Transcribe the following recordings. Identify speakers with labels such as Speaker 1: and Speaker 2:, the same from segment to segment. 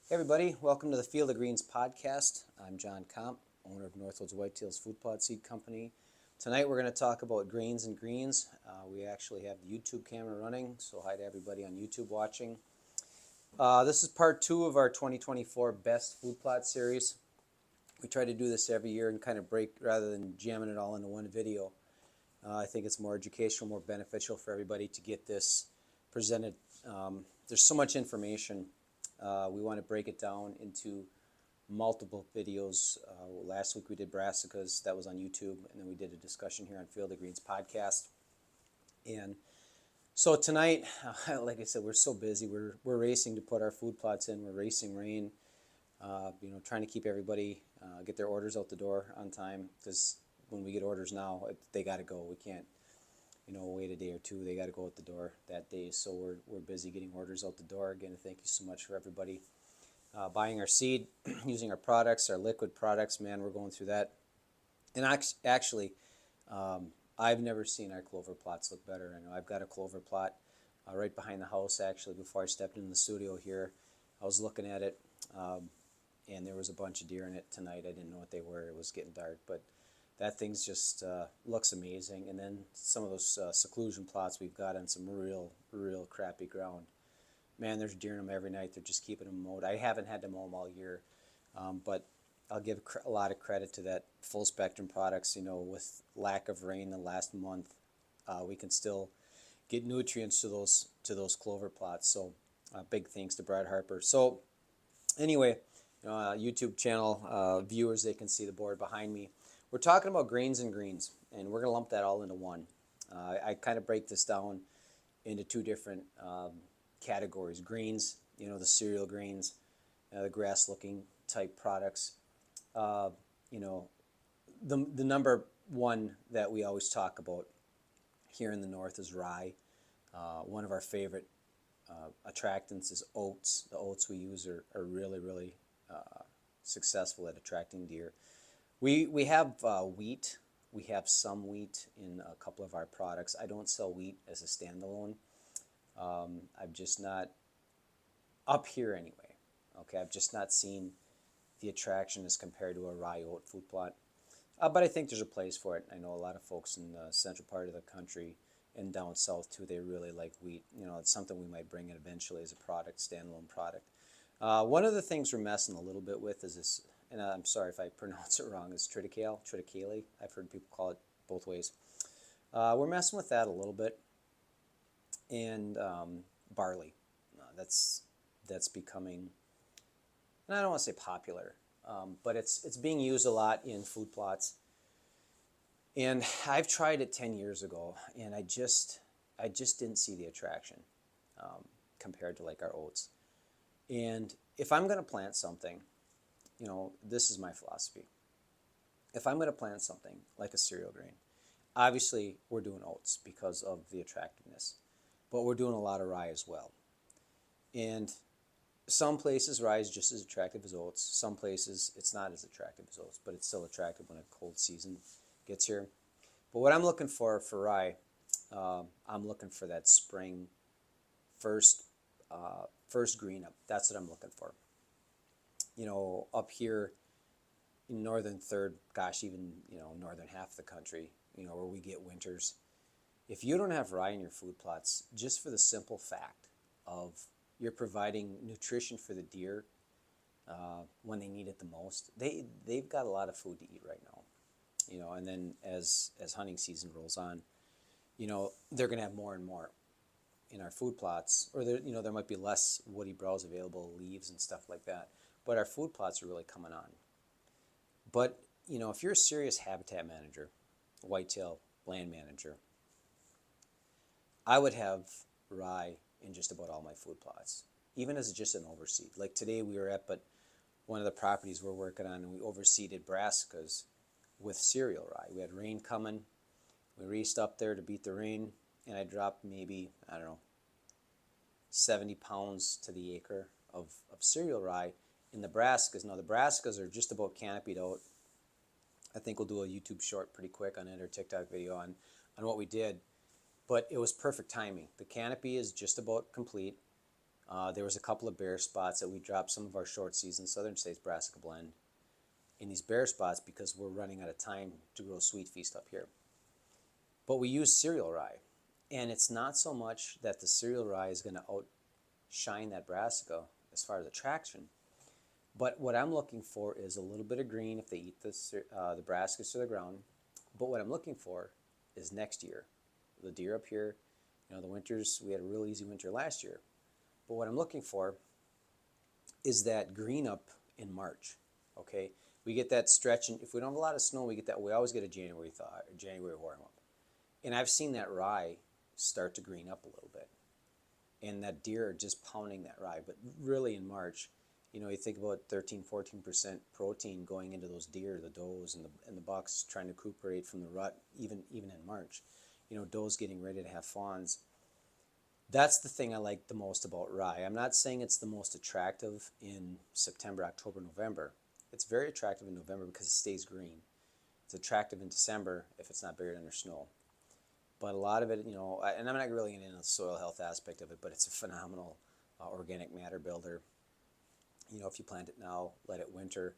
Speaker 1: Hey everybody, welcome to the Field of Greens podcast. I'm John Comp, owner of Northwoods Whitetails Food Plot Seed Company. Tonight we're going to talk about grains and greens. We actually have the YouTube camera running, so hi to everybody on YouTube watching. This is part 2 of our 2024 Best Food Plot series. We try to do this every year and kind of break rather than jamming it all into one video. I think it's more educational, more beneficial for everybody to get this presented. There's so much information. We want to break it down into multiple videos. Last week we did brassicas, that was on YouTube, and then we did a discussion here on Field of Greens podcast. And so tonight, like I said, we're so busy. We're racing to put our food plots in. We're racing rain. Trying to keep everybody get their orders out the door on time, because when we get orders now, they got to go. We can't, wait a day or two. They got to go out the door that day. So we're busy getting orders out the door. Again, thank you so much for everybody buying our seed, using our products, our liquid products. Man, we're going through that. And actually, I've never seen our clover plots look better. I know I've got a clover plot right behind the house. Actually, before I stepped into the studio here, I was looking at it. And there was a bunch of deer in it tonight. I didn't know what they were. It was getting dark, but that thing's just looks amazing. And then some of those seclusion plots we've got on some real crappy ground. Man, there's deer in them every night. They're just keeping them mowed. I haven't had to mow them all year, but I'll give a lot of credit to that full spectrum products. With lack of rain the last month, we can still get nutrients to those clover plots. So big thanks to Brad Harper. So anyway, YouTube channel viewers, they can see the board behind me. We're talking about grains and greens, and we're going to lump that all into one. I kind of break this down into two different categories. Greens, the cereal grains, the grass-looking type products. The number one that we always talk about here in the north is rye. One of our favorite attractants is oats. The oats we use are really successful at attracting deer. We have wheat. We have some wheat in a couple of our products. I don't sell wheat as a standalone. I've just not, up here anyway, okay, I've just not seen the attraction as compared to a rye oat food plot. But I think there's a place for it. I know a lot of folks in the central part of the country and down south too, they really like wheat. It's something we might bring in eventually as a product, standalone product. One of the things we're messing a little bit with is this, and I'm sorry if I pronounce it wrong, is triticale. I've heard people call it both ways. We're messing with that a little bit. And barley. That's becoming, and I don't want to say popular, but it's being used a lot in food plots. And I've tried it 10 years ago, and I just didn't see the attraction compared to like our oats. And if I'm going to plant something, this is my philosophy. If I'm going to plant something like a cereal grain, obviously we're doing oats because of the attractiveness, but we're doing a lot of rye as well. And some places rye is just as attractive as oats. Some places it's not as attractive as oats, but it's still attractive when a cold season gets here. But what I'm looking for rye, I'm looking for that spring first green up. That's what I'm looking for. Up here in northern third, gosh, even northern half of the country, where we get winters. If you don't have rye in your food plots, just for the simple fact of you're providing nutrition for the deer when they need it the most, they've got a lot of food to eat right now. And then as hunting season rolls on, they're going to have more and more in our food plots, or there might be less woody browse available, leaves and stuff like that. But our food plots are really coming on. But if you're a serious habitat manager, whitetail land manager, I would have rye in just about all my food plots, even as just an overseed. Like today we were at one of the properties we're working on, and we overseeded brassicas with cereal rye. We had rain coming. We raced up there to beat the rain, and I dropped maybe, 70 pounds to the acre of cereal rye in the brassicas. Now the brassicas are just about canopied out. I think we'll do a YouTube short pretty quick on it, or TikTok video on what we did. But it was perfect timing. The canopy is just about complete. There was a couple of bare spots that we dropped some of our short season Southern States Brassica blend in these bare spots because we're running out of time to grow Sweet Feast up here. But we use cereal rye, and it's not so much that the cereal rye is going to outshine that brassica as far as attraction, but what I'm looking for is a little bit of green if they eat the brassicas to the ground. But what I'm looking for is next year. The deer up here, the winters, we had a real easy winter last year. But what I'm looking for is that green up in March, okay? We get that stretch, and if we don't have a lot of snow, we always get a January thaw, January warm up. And I've seen that rye start to green up a little bit. And that deer are just pounding that rye. But really in March, you think about 13-14% protein going into those deer, the does and the bucks trying to recuperate from the rut, even in March. Does getting ready to have fawns. That's the thing I like the most about rye. I'm not saying it's the most attractive in September, October, November. It's very attractive in November because it stays green. It's attractive in December if it's not buried under snow. But a lot of it, and I'm not really getting into the soil health aspect of it, but it's a phenomenal organic matter builder. If you plant it now, let it winter,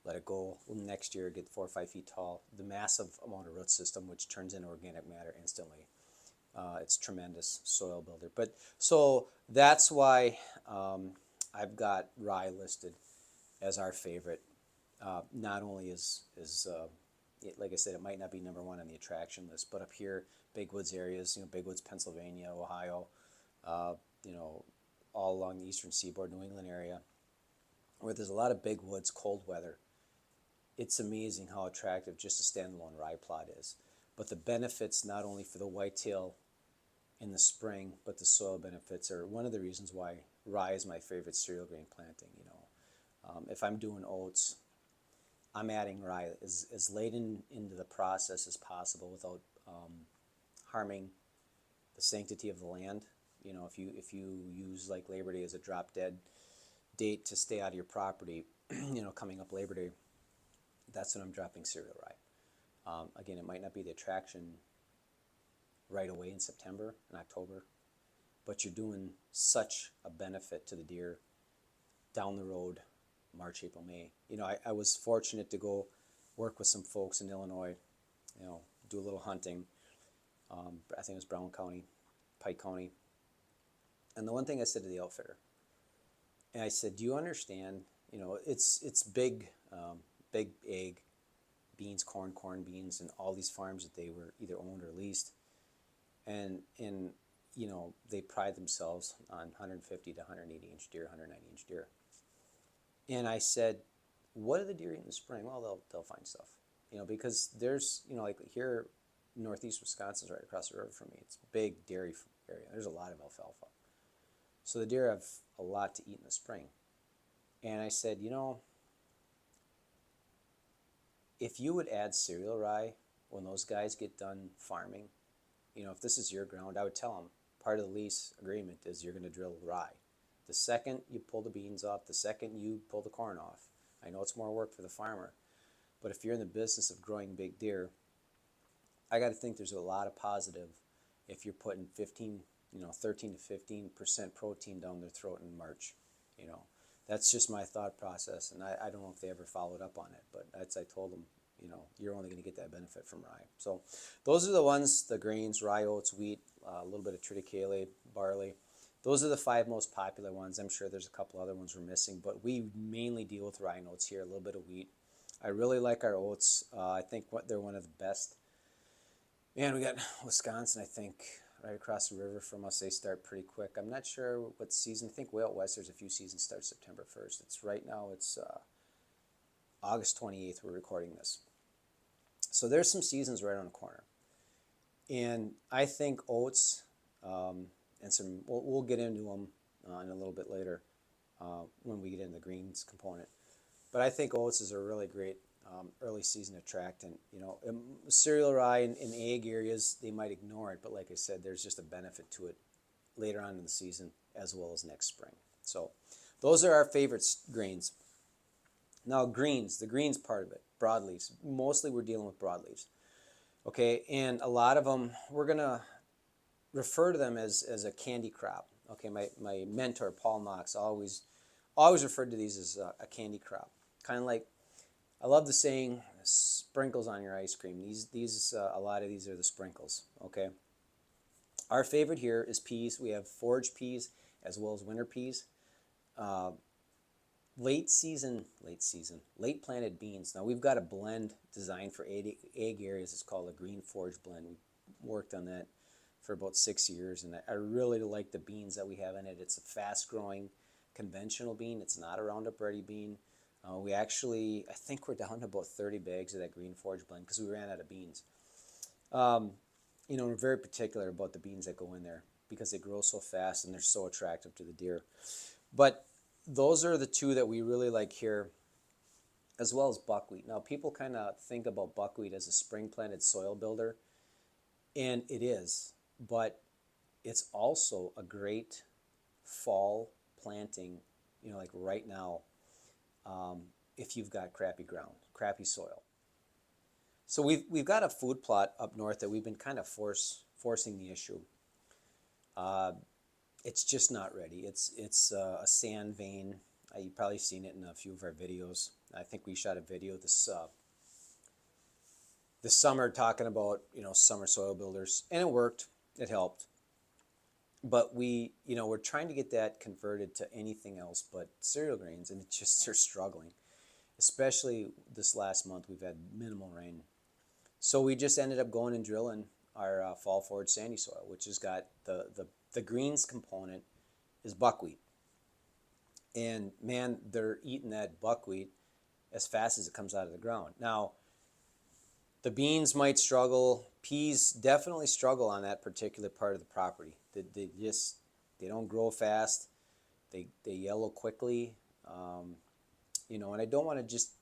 Speaker 1: let it go. Next year, get 4 or 5 feet tall. The massive amount of root system, which turns into organic matter instantly. It's tremendous soil builder. But so that's why I've got rye listed as our favorite. Not only like I said, it might not be number one on the attraction list, but up here, Big Woods areas, Big Woods, Pennsylvania, Ohio, all along the eastern seaboard, New England area, where there's a lot of big woods, cold weather. It's amazing how attractive just a standalone rye plot is. But the benefits, not only for the whitetail in the spring, but the soil benefits are one of the reasons why rye is my favorite cereal grain planting. If I'm doing oats, I'm adding rye as late into the process as possible without harming the sanctity of the land. If you use like Labor Day as a drop dead date to stay out of your property, coming up Labor Day, that's when I'm dropping cereal rye. Again, it might not be the attraction right away in September and October, but you're doing such a benefit to the deer down the road, March, April, May. I was fortunate to go work with some folks in Illinois, do a little hunting. I think it was Brown County, Pike County. And the one thing I said to the outfitter, and I said, do you understand, it's big egg, beans, corn, beans, and all these farms that they were either owned or leased. And they pride themselves on 150 to 180 inch deer, 190 inch deer. And I said, what do the deer eat in the spring? Well, they'll find stuff, because there's, like here, northeast Wisconsin's right across the river from me. It's a big dairy area. There's a lot of alfalfa. So the deer have a lot to eat in the spring. And I said, if you would add cereal rye when those guys get done farming, if this is your ground, I would tell them part of the lease agreement is you're going to drill rye. The second you pull the beans off, the second you pull the corn off, I know it's more work for the farmer, but if you're in the business of growing big deer, I got to think there's a lot of positive if you're putting 13 to 15% protein down their throat in March. That's just my thought process, and I don't know if they ever followed up on it, but I told them, you're only going to get that benefit from rye. So those are the ones, the grains: rye, oats, wheat, a little bit of triticale, barley. Those are the 5 most popular ones. I'm sure there's a couple other ones we're missing, but we mainly deal with rye and oats here, a little bit of wheat. I really like our oats. I think they're one of the best. Man, we got Wisconsin, I think, right across the river from us. They start pretty quick. I'm not sure what season. I think way out west there's a few seasons start September 1st. It's August 28th we're recording this. So there's some seasons right around the corner. And I think oats, and some, we'll get into them in a little bit later when we get into the greens component. But I think oats is a really great early season attractant. Cereal rye in egg areas, they might ignore it, but like I said, there's just a benefit to it later on in the season as well as next spring. So those are our favorite grains. Now greens, the greens part of it, broadleaves. Mostly we're dealing with broadleaves. Okay, and a lot of them, we're going to refer to them as a candy crop. Okay, my mentor, Paul Knox, always referred to these as a candy crop. Kind of like, I love the saying, sprinkles on your ice cream. A lot of these are the sprinkles, okay? Our favorite here is peas. We have forage peas as well as winter peas. Uh, late planted beans. Now we've got a blend designed for egg areas. It's called a green forage blend. We worked on that for about 6 years, and I really like the beans that we have in it. It's a fast growing conventional bean. It's not a Roundup Ready bean. I think we're down to about 30 bags of that green forage blend because we ran out of beans. We're very particular about the beans that go in there because they grow so fast and they're so attractive to the deer. But those are the two that we really like here, as well as buckwheat. Now, people kind of think about buckwheat as a spring-planted soil builder, and it is, but it's also a great fall planting, like right now, if you've got crappy ground, crappy soil. So we've got a food plot up north that we've been kind of forcing the issue. It's just not ready. It's a sand vein. You've probably seen it in a few of our videos. I think we shot a video this summer talking about summer soil builders, and it worked. It helped. But we're trying to get that converted to anything else but cereal grains, and they're struggling. Especially this last month, we've had minimal rain. So we just ended up going and drilling our fall forage sandy soil, which has got the greens component is buckwheat. And man, they're eating that buckwheat as fast as it comes out of the ground. Now, the beans might struggle. Peas definitely struggle on that particular part of the property. They don't grow fast. They yellow quickly. And I don't want to just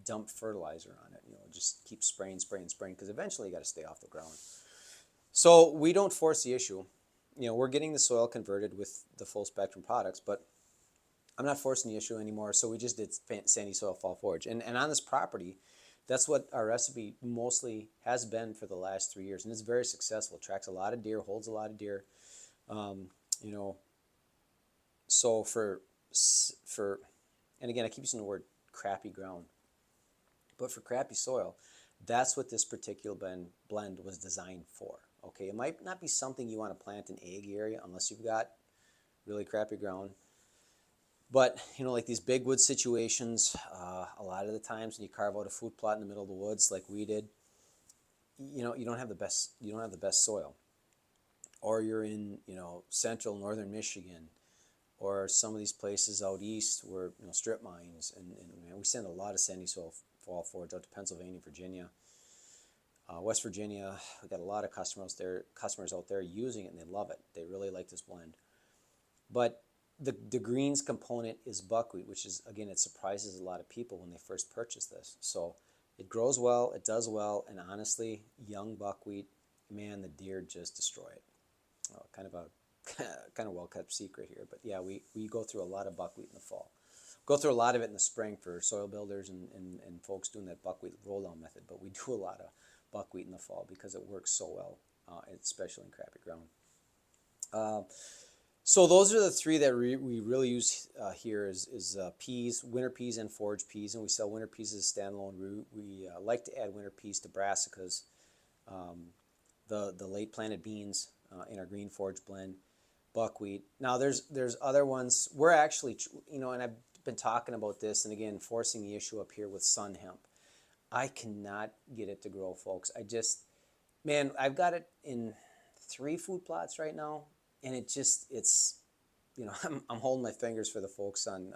Speaker 1: dump fertilizer on it. Just keep spraying, because eventually you got to stay off the ground. So we don't force the issue. We're getting the soil converted with the full spectrum products, but I'm not forcing the issue anymore. So we just did sandy soil fall forage, and on this property, that's what our recipe mostly has been for the last 3 years, and it's very successful. It tracks a lot of deer, holds a lot of deer. So for and again, I keep using the word crappy ground, but for crappy soil, that's what this particular blend was designed for. Okay, it might not be something you want to plant in egg area unless you've got really crappy ground. But, like these big wood situations, a lot of the times when you carve out a food plot in the middle of the woods like we did, you don't have the best soil. Or you're in, central northern Michigan, or some of these places out east where, strip mines, and we send a lot of sandy soil fall forage out to Pennsylvania, Virginia, West Virginia. We've got a lot of customers out there using it, and they love it. They really like this blend. But the greens component is buckwheat, which is, again, it surprises a lot of people when they first purchase this. So it grows well, it does well, and honestly, young buckwheat, man, the deer just destroy it. Kind of well-kept secret here, but yeah, we go through a lot of buckwheat in the fall. Go through a lot of it in the spring for soil builders and folks doing that buckwheat roll-down method, but we do a lot of buckwheat in the fall because it works so well, especially in crappy ground. So those are the three that we really use here is peas, winter peas, and forage peas, and we sell winter peas as a standalone. We like to add winter peas to brassicas, the late planted beans in our green forage blend, buckwheat. Now there's other ones. We're actually, and I've been talking about this, and again, forcing the issue up here with sun hemp. I cannot get it to grow, folks. I've got it in 3 food plots right now, and it's I'm holding my fingers for the folks on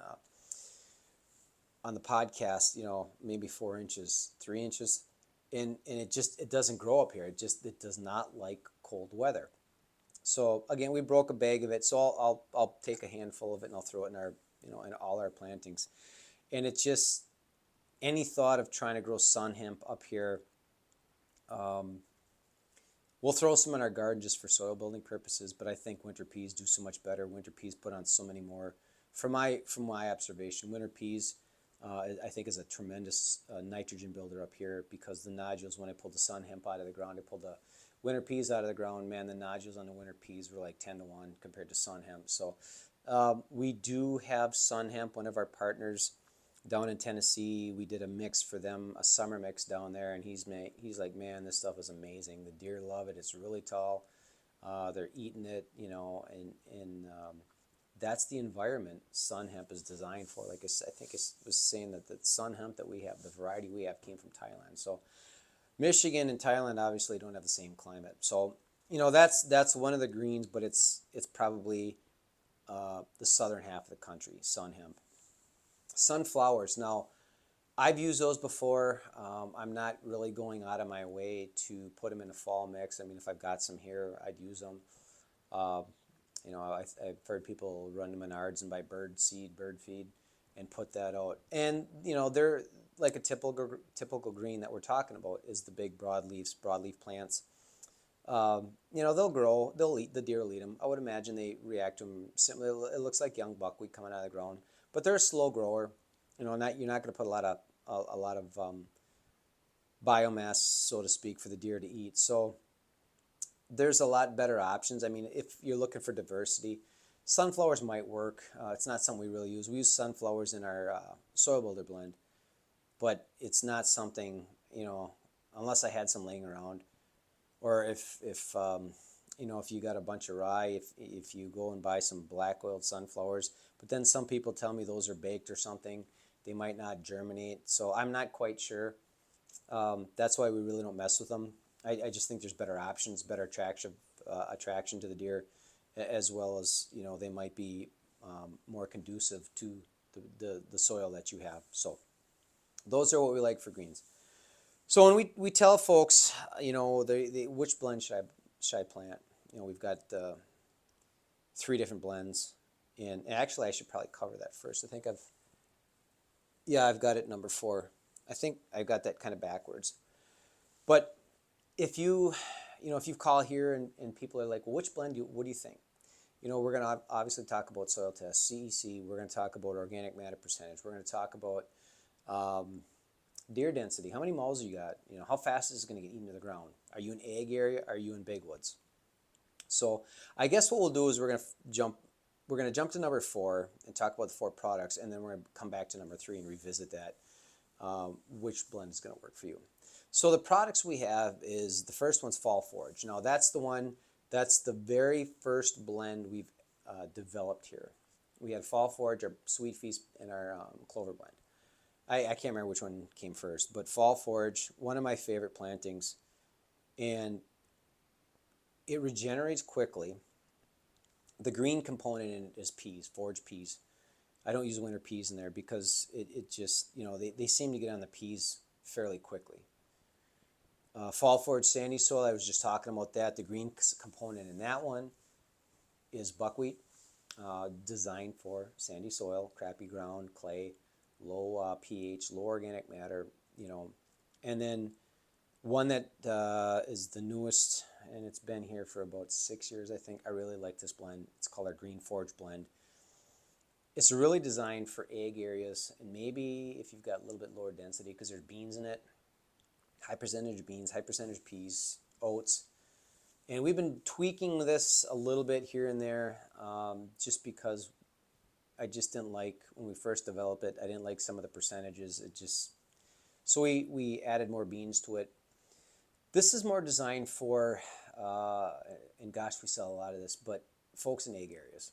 Speaker 1: the podcast, maybe 4 inches, 3 inches, and it doesn't grow up here. It does not like cold weather. So again, we broke a bag of it, so I'll take a handful of it and I'll throw it in our in all our plantings, and it's just any thought of trying to grow sun hemp up here. We'll throw some in our garden just for soil building purposes, but I think winter peas do so much better. Winter peas put on so many more. From my observation, winter peas I think is a tremendous nitrogen builder up here because the nodules, when I pulled the sun hemp out of the ground, I pulled winter peas out of the ground, man, the nodules on the winter peas were like 10 to 1 compared to sun hemp. So we do have sun hemp. One of our partners down in Tennessee, we did a mix for them, a summer mix down there, and he's like, man, this stuff is amazing. The deer love it. It's really tall. They're eating it, and that's the environment sun hemp is designed for. Like I think it was saying that the sun hemp that we have, the variety we have, came from Thailand. So Michigan and Thailand obviously don't have the same climate. So that's one of the greens, but it's probably the southern half of the country, sun hemp. Sunflowers. Now, I've used those before. I'm not really going out of my way to put them in a fall mix. I mean, if I've got some here, I'd use them. I've heard people run to Menards and buy bird feed, and put that out. And they're like a typical green that we're talking about is the big broadleaf plants. They'll grow. The deer will eat them. I would imagine they react to them similarly. It looks like young buckwheat coming out of the ground, but they're a slow grower. You're not going to put a lot of biomass, so to speak, for the deer to eat. So there's a lot better options. I mean, if you're looking for diversity, sunflowers might work. It's not something we really use. We use sunflowers in our soil builder blend, but it's not something, unless I had some laying around, or if you got a bunch of rye, if you go and buy some black oiled sunflowers, but then some people tell me those are baked or something, they might not germinate. So I'm not quite sure. That's why we really don't mess with them. I just think there's better options, better attraction to the deer, as well as they might be more conducive to the soil that you have. So those are what we like for greens. So when we tell folks, which blend should I plant? We've got 3 different blends, and actually I should probably cover that first. I've got it number 4. I think I've got that kind of backwards. But if you call here and people are like, well, which blend what do you think? We're going to obviously talk about soil test, CEC. We're going to talk about organic matter percentage. We're going to talk about deer density. How many mouths you got? How fast is it going to get eaten to the ground? Are you in ag area? Are you in big woods? So I guess what we'll do is we're going to jump to number 4 and talk about the 4 products, and then we're going to come back to number 3 and revisit that, which blend is going to work for you. So the products we have is, the first one's Fall Forage. Now that's the very first blend we've developed here. We had Fall Forage, our Sweet Feast, and our Clover blend. I can't remember which one came first, but Fall Forage, one of my favorite plantings, and it regenerates quickly. The green component in it is peas, forage peas. I don't use winter peas in there because it just, they seem to get on the peas fairly quickly. Fall Forage sandy soil, I was just talking about that. The green component in that one is buckwheat, designed for sandy soil, crappy ground, clay, low pH, low organic matter, And then one that is the newest, and it's been here for about 6 years, I think. I really like this blend. It's called our Green Forage blend. It's really designed for ag areas, and maybe if you've got a little bit lower density, because there's beans in it, high percentage beans, high percentage peas, oats. And we've been tweaking this a little bit here and there, just because I just didn't like, when we first developed it, I didn't like some of the percentages. So we added more beans to it. This is more designed for, and gosh, we sell a lot of this, but folks in ag areas.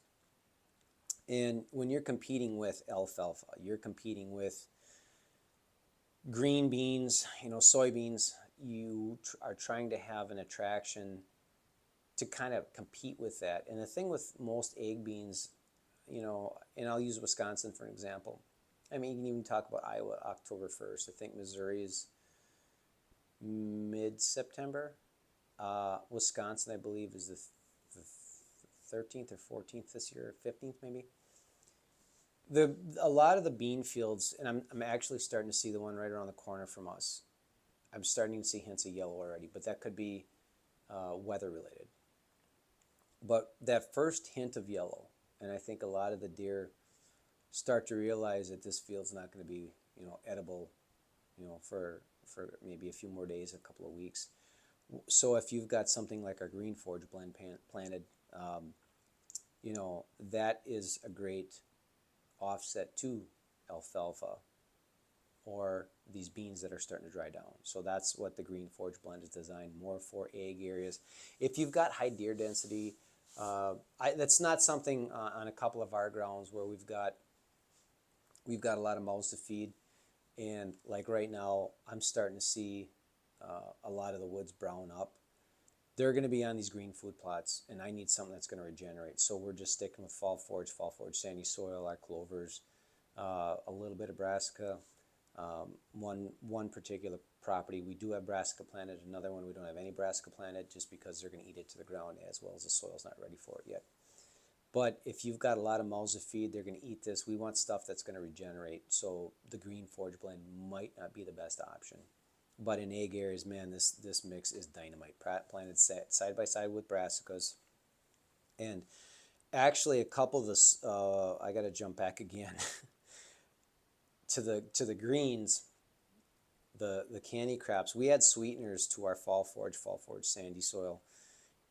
Speaker 1: And when you're competing with alfalfa, you're competing with green beans, soybeans, you are trying to have an attraction to kind of compete with that. And the thing with most ag beans, and I'll use Wisconsin for an example. I mean, you can even talk about Iowa, October 1st. I think Missouri is mid-September. Wisconsin, I believe, is the 13th or 14th this year, 15th maybe. A lot of the bean fields, and I'm actually starting to see the one right around the corner from us. I'm starting to see hints of yellow already, but that could be weather related. But that first hint of yellow, and I think a lot of the deer start to realize that this field's not going to be, edible, for maybe a few more days, a couple of weeks. So if you've got something like our Green Forage blend planted, that is a great offset to alfalfa or these beans that are starting to dry down. So that's what the Green Forage blend is designed more for ag areas. If you've got high deer density, that's not something on a couple of our grounds where we've got a lot of mouths to feed, and like right now, I'm starting to see a lot of the woods brown up. They're going to be on these green food plots, and I need something that's going to regenerate. So we're just sticking with fall forage sandy soil, our clovers, a little bit of brassica. One particular property we do have brassica planted. Another one we don't have any brassica planted, just because they're going to eat it to the ground as well as the soil's not ready for it yet. But if you've got a lot of mouths to feed, they're going to eat this. We want stuff that's going to regenerate. So the green forage blend might not be the best option. But in ag areas, man, this mix is dynamite. Planted side by side with brassicas. And actually, a couple of this, I got to jump back again to the greens, the candy crops. We add sweeteners to our fall forage sandy soil,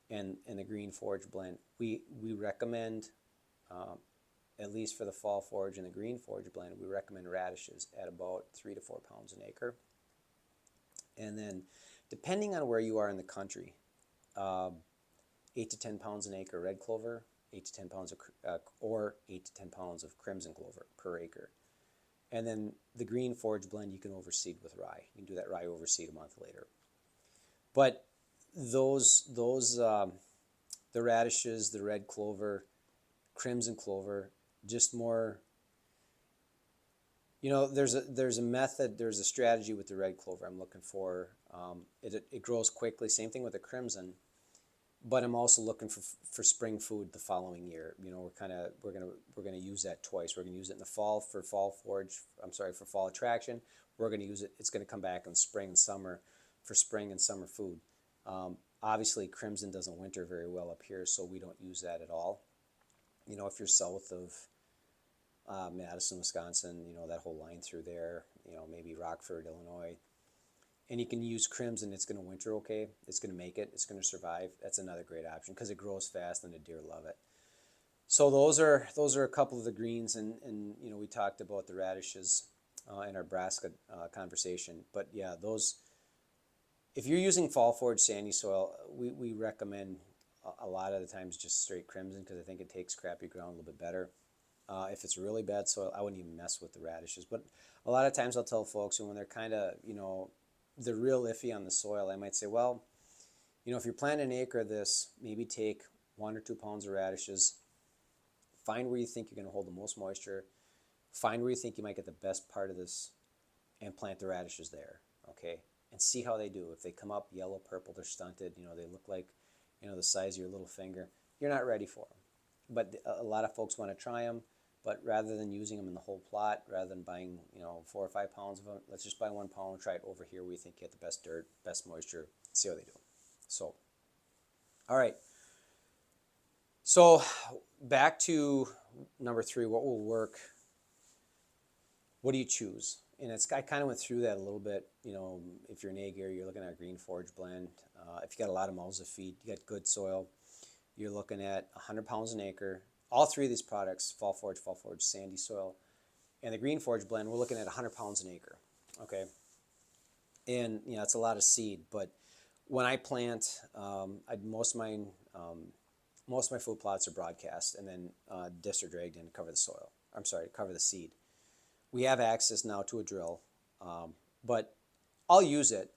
Speaker 1: and the green forage blend. We recommend, at least for the fall forage and the green forage blend, we recommend radishes at about 3 to 4 pounds an acre. And then, depending on where you are in the country, 8 to 10 pounds an acre red clover, 8 to 10 pounds or 8 to 10 pounds of crimson clover per acre. And then the green forage blend you can overseed with rye. You can do that rye overseed a month later. But the radishes, the red clover, crimson clover, just more. There's a method, there's a strategy with the red clover I'm looking for. It grows quickly. Same thing with the crimson, but I'm also looking for spring food the following year. We're gonna use that twice. We're gonna use it in the fall for fall forage. For fall attraction. We're gonna use it. It's gonna come back in spring and summer for spring and summer food. Obviously, crimson doesn't winter very well up here, so we don't use that at all. If you're south of Madison, Wisconsin, that whole line through there, maybe Rockford, Illinois, and you can use crimson. It's going to winter okay. It's going to make it. It's going to survive. That's another great option because it grows fast and the deer love it. So those are a couple of the greens, and we talked about the radishes in our brassica conversation. But yeah, those. If you're using fall forage sandy soil, we recommend a lot of the times just straight crimson because I think it takes crappy ground a little bit better. If it's really bad soil, I wouldn't even mess with the radishes. But a lot of times I'll tell folks, when they're kind of, they're real iffy on the soil, I might say, well, if you're planting an acre of this, maybe take 1 or 2 pounds of radishes, find where you think you're going to hold the most moisture, find where you think you might get the best part of this, and plant the radishes there, okay? And see how they do. If they come up yellow, purple, they're stunted, they look like, the size of your little finger, you're not ready for them. But a lot of folks want to try them, but rather than using them in the whole plot, rather than buying 4 or 5 pounds of them, let's just buy 1 pound and try it over here where you think you get the best dirt, best moisture, see how they do. So, all right. So back to number 3, what will work? What do you choose? And I kind of went through that a little bit. If you're in ag area, you're looking at a green forage blend. If you got a lot of mouths to feed, you got good soil, you're looking at 100 pounds an acre. All 3 of these products, fall forage, sandy soil, and the green forage blend, we're looking at 100 pounds an acre, okay? And, it's a lot of seed, but when I plant, most of my food plots are broadcast and then disc or dragged in to cover the soil. Cover the seed. We have access now to a drill, but I'll use it.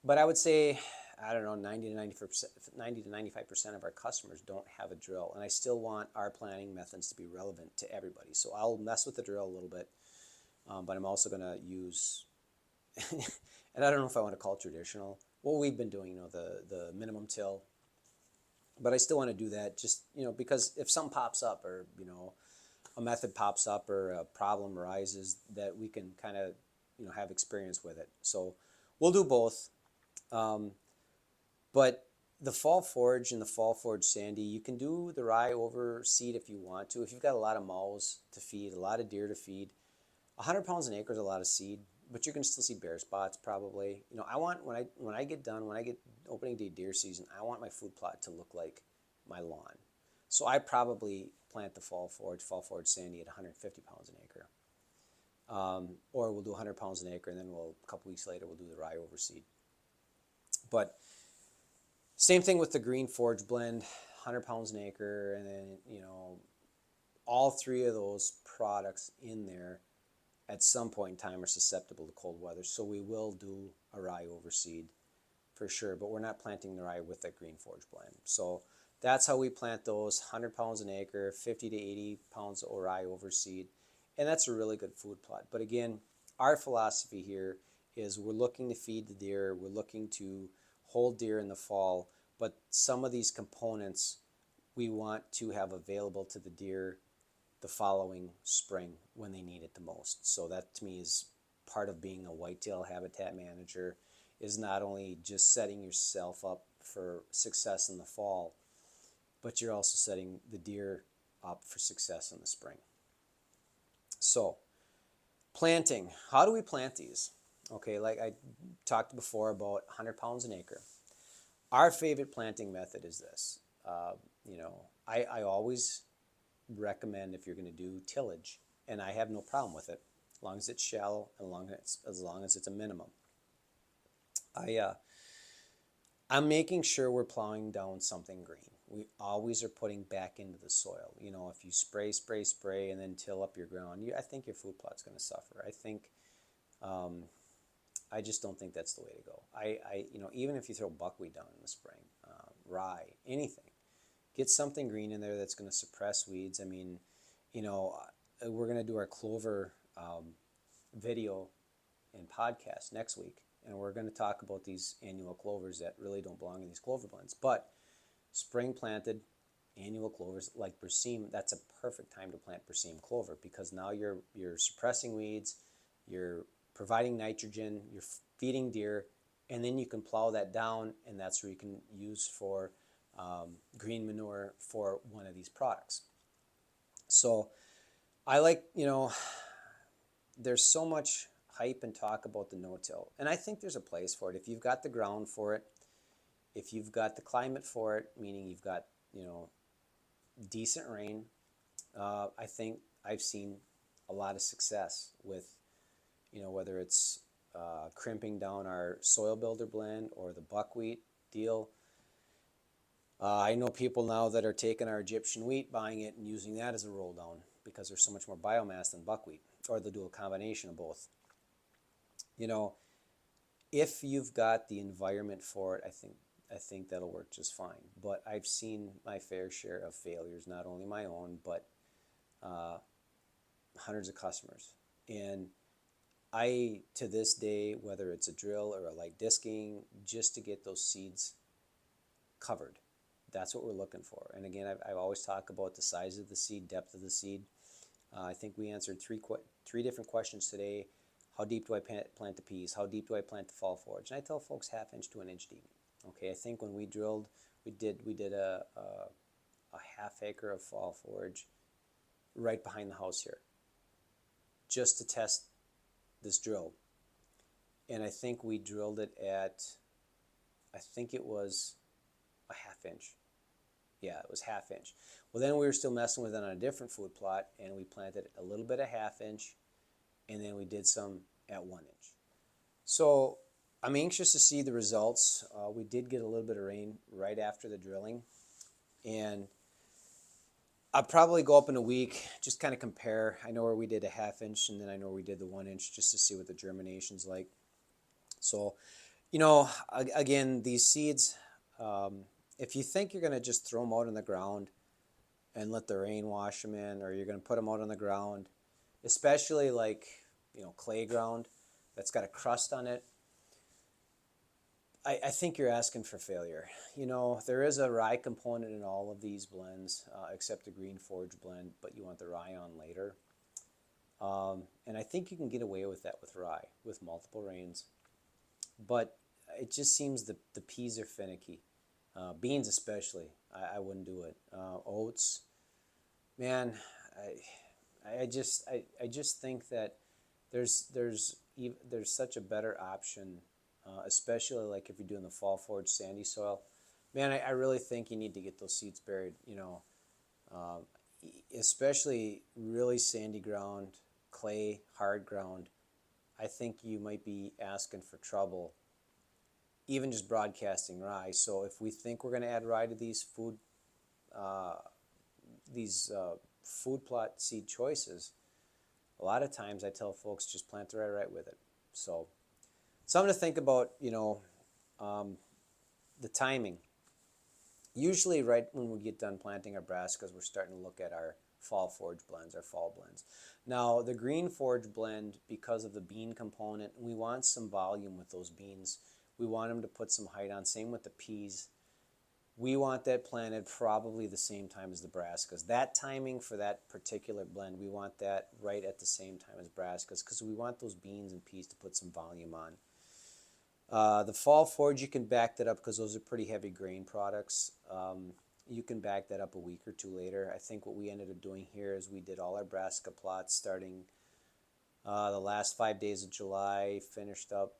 Speaker 1: But I would say, I don't know, 90 to 95% of our customers don't have a drill. And I still want our planting methods to be relevant to everybody. So I'll mess with the drill a little bit, but I'm also going to use, and I don't know if I want to call it traditional, what we've been doing, the minimum till. But I still want to do that just, because if something pops up or, a method pops up or a problem arises, that we can kind of, have experience with it. So we'll do both. But the fall forage and the fall forage sandy, you can do the rye over seed if you want to. If you've got a lot of mouths to feed, a lot of deer to feed, 100 pounds an acre is a lot of seed, but you're going to still see bare spots probably. You know, I want when I get done, when I get opening day deer season, I want my food plot to look like my lawn. So I probably plant the fall forage sandy at 150 pounds an acre. Or we'll do 100 pounds an acre, and then a couple weeks later we'll do the rye overseed. But same thing with the green forage blend, 100 pounds an acre, and then, you know, all three of those products in there at some point in time are susceptible to cold weather. So we will do a rye overseed for sure, but we're not planting the rye with that green forage blend. So that's how we plant those, 100 pounds an acre, 50 to 80 pounds of rye overseed. And that's a really good food plot. But again, our philosophy here is we're looking to feed the deer, we're looking to hold deer in the fall, but some of these components we want to have available to the deer the following spring when they need it the most. So that to me is part of being a whitetail habitat manager, is not only just setting yourself up for success in the fall, but you're also setting the deer up for success in the spring. So planting, how do we plant these? Okay, like I talked before about 100 pounds an acre. Our favorite planting method is this. You know, I always recommend, if you're going to do tillage, and I have no problem with it, as long as it's shallow and as long as it's a minimum. I'm making sure we're plowing down something green. We always are putting back into the soil. You know, if you spray, and then till up your ground, I think your food plot's going to suffer. I just don't think that's the way to go. You know, even if you throw buckwheat down in the spring, rye, anything, get something green in there that's going to suppress weeds. I mean, you know, we're going to do our clover video and podcast next week, and we're going to talk about these annual clovers that really don't belong in these clover blends. But spring planted annual clovers like berseem, that's a perfect time to plant berseem clover, because now you're suppressing weeds, you're providing nitrogen, you're feeding deer, and then you can plow that down, and that's where you can use for green manure for one of these products. So I like, you know, there's so much hype and talk about the no-till, and I think there's a place for it. If you've got the ground for it, if you've got the climate for it, meaning you've got, you know, decent rain, I think I've seen a lot of success with, you know, whether it's crimping down our soil builder blend or the buckwheat deal. I know people now that are taking our Egyptian wheat, buying it and using that as a roll down because there's so much more biomass than buckwheat, or they'll do a combination of both. You know, if you've got the environment for it, I think that'll work just fine. But I've seen my fair share of failures, not only my own, but hundreds of customers. And I, to this day, whether it's a drill or a light disking, just to get those seeds covered, that's what we're looking for. And again, I've always talked about the size of the seed, depth of the seed. I think we answered three different questions today. How deep do I plant the peas? How deep do I plant the fall forage? And I tell folks 1/2 inch to 1 inch deep. Okay, I think when we drilled, we did a 1/2 acre of fall forage right behind the house here, just to test this drill. And I think we drilled it at, I think it was a 1/2 inch. Yeah, it was 1/2 inch. Well, then we were still messing with it on a different food plot, and we planted a little bit at 1/2 inch, and then we did some at 1 inch. So I'm anxious to see the results. We did get a little bit of rain right after the drilling, and I'll probably go up in a week, just kind of compare. I know where we did a 1/2 inch, and then I know where we did the 1 inch, just to see what the germination's like. So, you know, again, these seeds, if you think you're going to just throw them out on the ground and let the rain wash them in, or you're going to put them out on the ground, especially like, you know, clay ground that's got a crust on it, I think you're asking for failure. You know, there is a rye component in all of these blends, except the green forage blend, but you want the rye on later. And I think you can get away with that with rye, with multiple rains. But it just seems the peas are finicky. Beans especially, I wouldn't do it. Oats, man, I just think that there's such a better option, especially like if you're doing the fall forage sandy soil. Man, I really think you need to get those seeds buried. Uh, Especially really sandy ground, clay, hard ground. I think you might be asking for trouble, even just broadcasting rye. So if we think we're going to add rye to uh, food plot seed choices, a lot of times I tell folks just plant the rye right with it. So something to think about. Um, the timing. Usually right when we get done planting our brassicas, we're starting to look at our fall forage blends, our fall blends. Now the green forage blend, because of the bean component, we want some volume with those beans. We want them to put some height on. Same with the peas. We want that planted probably the same time as the brassicas. That timing for that particular blend, we want that right at the same time as brassicas because we want those beans and peas to put some volume on. The fall forage, you can back that up because those are pretty heavy grain products. You can back that up a week or two later. I think what we ended up doing here is we did all our brassica plots starting the last 5 days of July, finished up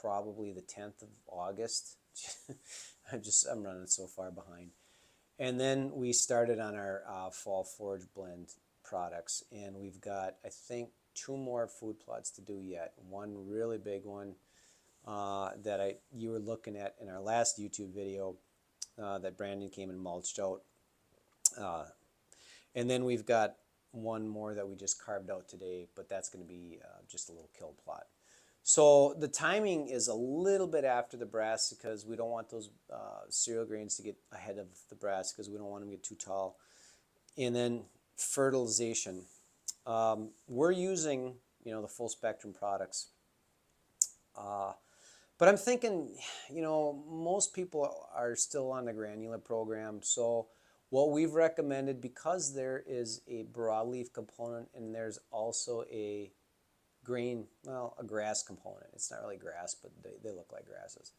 Speaker 1: probably the 10th of August. I'm running so far behind. And then we started on our fall forage blend products, and we've got, I think, 2 more food plots to do yet. One really big one that you were looking at in our last YouTube video that Brandon came and mulched out. And then we've got one more that we just carved out today, but that's going to be just a little kill plot. So the timing is a little bit after the brassicas. We don't want those cereal grains to get ahead of the brassicas. We don't want them to get too tall. And then fertilization. We're using, the full spectrum products. But I'm thinking, most people are still on the granular program. So what we've recommended, because there is a broadleaf component and there's also a grass component. It's not really grass, but they look like grasses.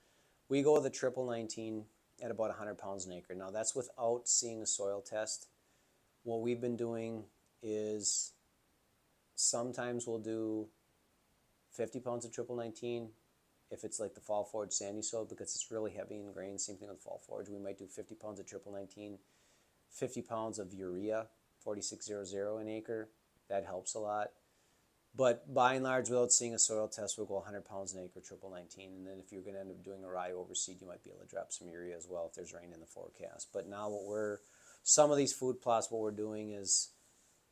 Speaker 1: We go with a 1919 at about 100 pounds an acre. Now that's without seeing a soil test. What we've been doing is sometimes we'll do 50 pounds of 1919 if it's like the fall forage sandy soil because it's really heavy in grain. Same thing with fall forage. We might do 50 pounds of 1919, 50 pounds of urea, 4600 an acre. That helps a lot. But by and large, without seeing a soil test, we'll go 100 pounds an acre, 1919. And then if you're going to end up doing a rye overseed, you might be able to drop some urea as well if there's rain in the forecast. But now some of these food plots, what we're doing is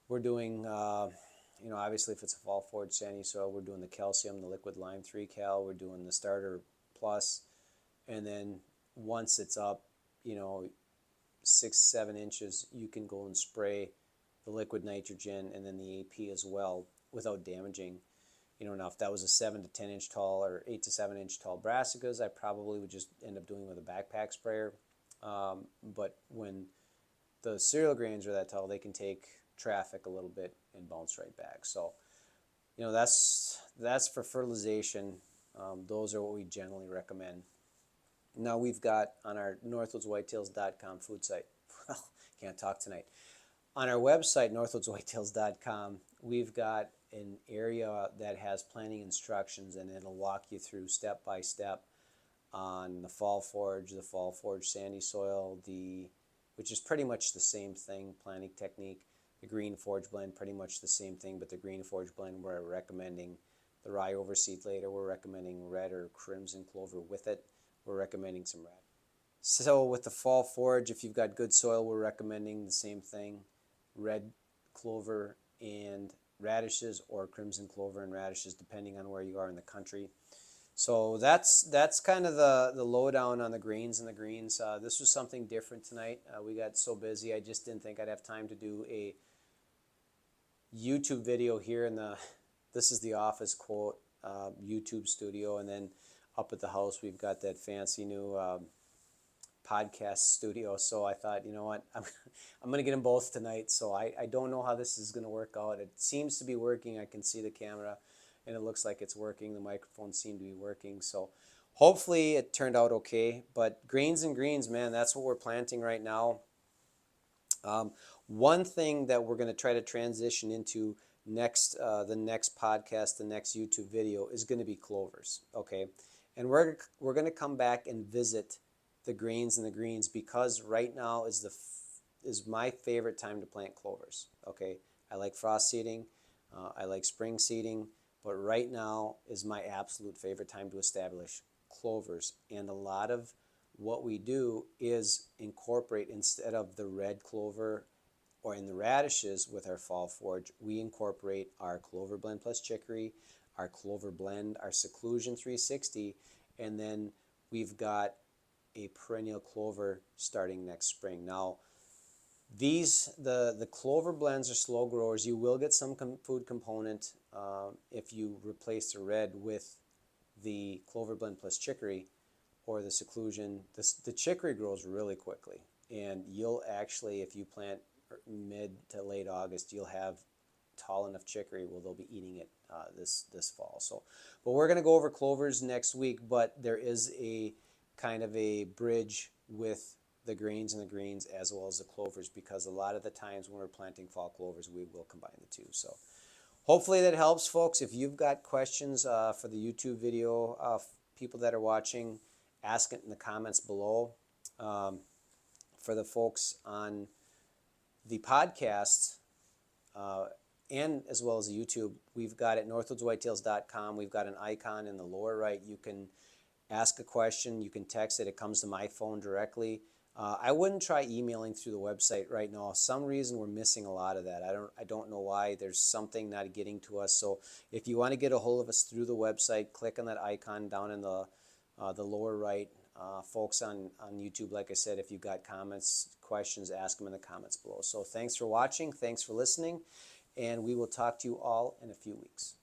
Speaker 1: we're doing, obviously if it's a fall forage sandy soil, we're doing the calcium, the liquid lime 3 cal, we're doing the starter plus. And then once it's up, 6-7 inches, you can go and spray the liquid nitrogen and then the AP as well, without damaging. Now if that was a 7 to 10 inch tall or 8 to 7 inch tall brassicas, I probably would just end up doing with a backpack sprayer. But when the cereal grains are that tall, they can take traffic a little bit and bounce right back. So, that's for fertilization. Those are what we generally recommend. Now we've got on our northwoodswhitetails.com food site. Well, can't talk tonight. On our website, northwoodswhitetails.com, we've got an area that has planting instructions, and it'll walk you through step by step on the fall forage sandy soil, which is pretty much the same thing, planting technique. The green forage blend, pretty much the same thing, but the green forage blend, we're recommending the rye overseed later. We're recommending red or crimson clover with it. We're recommending some red. So with the fall forage, if you've got good soil, we're recommending the same thing. Red clover and radishes, or crimson clover and radishes, depending on where you are in the country. So that's kind of the lowdown on the greens and the greens. This was something different tonight. We got so busy, I just didn't think I'd have time to do a YouTube video here this is the office quote, YouTube studio, and then up at the house we've got that fancy new podcast studio. So I thought, you know what, I'm going to get them both tonight. So I don't know how this is going to work out. It seems to be working. I can see the camera and it looks like it's working. The microphones seem to be working. So hopefully it turned out okay. But greens and greens, man, that's what we're planting right now. One thing that we're going to try to transition into the next podcast, the next YouTube video is going to be clovers, okay? And we're going to come back and visit the greens and the greens because right now is my favorite time to plant clovers, okay? I like frost seeding, I like spring seeding, but right now is my absolute favorite time to establish clovers. And a lot of what we do is incorporate, instead of the red clover or in the radishes with our fall forage, we incorporate our clover blend plus chicory, our clover blend, our seclusion 360, and then we've got a perennial clover starting next spring. Now, the clover blends are slow growers. You will get some food component if you replace the red with the clover blend plus chicory or the seclusion. The chicory grows really quickly, and you'll actually, if you plant mid to late August, you'll have tall enough chicory where they'll be eating it this fall. So, but we're going to go over clovers next week, but there is a kind of a bridge with the greens and the greens as well as the clovers, because a lot of the times when we're planting fall clovers, we will combine the two. So hopefully that helps, folks. If you've got questions for the YouTube video, people that are watching, ask it in the comments below. For the folks on the podcast, and as well as the YouTube, we've got at northwoodswhitetails.com, we've got an icon in the lower right. You can ask a question, you can text it, it comes to my phone directly. I wouldn't try emailing through the website right now. Some reason we're missing a lot of that. I don't know why. There's something not getting to us. So if you want to get a hold of us through the website, click on that icon down in the lower right. Folks on YouTube, like I said, if you've got comments, questions, ask them in the comments below. So thanks for watching. Thanks for listening. And we will talk to you all in a few weeks.